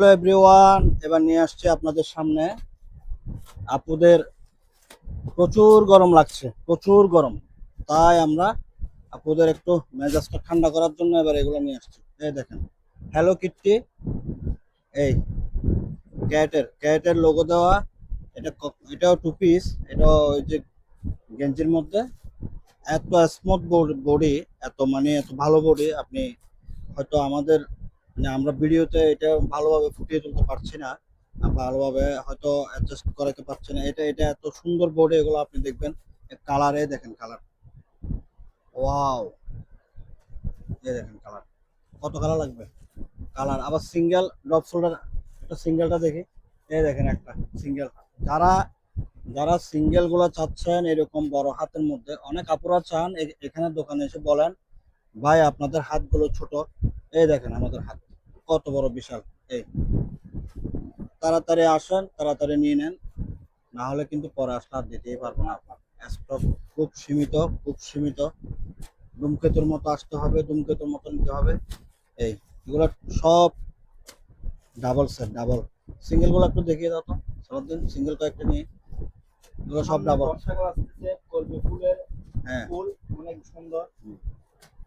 Hello everyone, এবার নিয়ে আসছি আপনাদের সামনে। আপুদের প্রচুর গরম লাগছে, প্রচুর গরম। তাই আমরা আপুদের একটু মেজাজটা ঠান্ডা করার জন্য এবার এগুলো নিয়ে আসছি। এই দেখেন, হ্যালো কিট্টি, এই ক্যাটের লোগো দেওয়া। এটাও টু পিস। এটা ওই যে গেঞ্জির মধ্যে এত স্মুথ বডি, এত ভালো বডি। আপনি হয়তো আমরা ভিডিওতে এটা ভালোভাবে ফুটিয়ে তুলতে পারছি না, ভালোভাবে হয়তো অ্যাডজাস্ট করাতে পারছি না। এটা এত সুন্দর বডি, এগুলো আপনি দেখবেন। কালারে দেখেন, কালার ওয়াও! এই দেখেন কালার, কত কালার লাগবে। কালার আবার সিঙ্গেল ড্রপ শোল্ডার। একটা সিঙ্গেলটা দেখি। এই দেখেন একটা সিঙ্গেল। যারা যারা সিঙ্গেল গুলো চাচ্ছেন এরকম বড় হাতের মধ্যে, অনেক আপুরা চান এখানে দোকানে এসে বলেন ভাই আপনাদের হাতগুলো ছোট। এই দেখেন আমাদের হাত কত বড়, বিশাল। এই তাড়াতাড়ি আসেন, তাড়াতাড়ি নিয়ে নেন, না হলে কিন্তু পরে আসলে আর দিতেই পারবো না। আপনার স্টক খুব সীমিত, খুব সীমিত। ধূমকেতুর মতো আসতে হবে, ধূমকেতুর মতো নিতে হবে। এই এগুলো সব ডাবল সেট, ডাবল। সিঙ্গেল গুলো একটু দেখিয়ে দাও তো সারাদিন, সিঙ্গেল কয়েকটা নিয়ে। এগুলো সব ডাবল। কলমি ফুলের, হ্যাঁ, ফুল অনেক সুন্দর।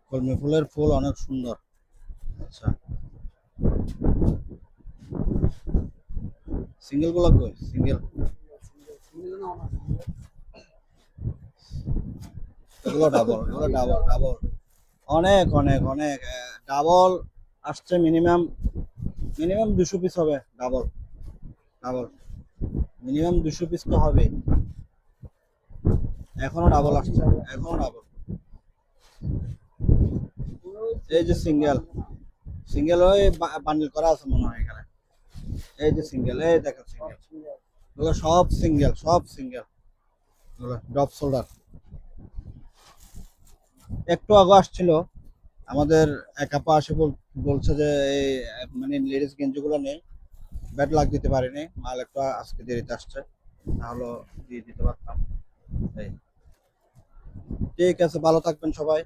কলমি ফুলের ফুল অনেক সুন্দর। আচ্ছা, সিঙ্গেল গুলো কই? সিঙ্গেল এগুলো ডাবল, এগুলো ডাবল ডাবল। অনেক অনেক অনেক ডাবল আসছে। মিনিমাম মিনিমাম 200 পিস হবে ডাবল। ডাবল মিনিমাম 200 পিস তো হবে। এখনো ডাবল আসছে, এখনো ডাবল। এই যে সিঙ্গেল, সিঙ্গেল ওই বান্ডিল করা আছে মনে হয় এখানে। এই যে সিঙ্গেল, এই দেখেন সিঙ্গেল। এগুলো সব সিঙ্গেল, সব সিঙ্গেল। এগুলো ড্রপ শোল্ডার। একটু আগে আসছিল আমাদের এক আপা আসে, বলছে যে এই মানে লেডিস গেঞ্জিগুলো নেই, ব্যাড লাগ দিতে পারিনি, মাল একটু আজকে দেরিতে আসছে, তাহলে দিয়ে দিতে পারতাম। এই ঠিক আছে, ভালো থাকবেন সবাই।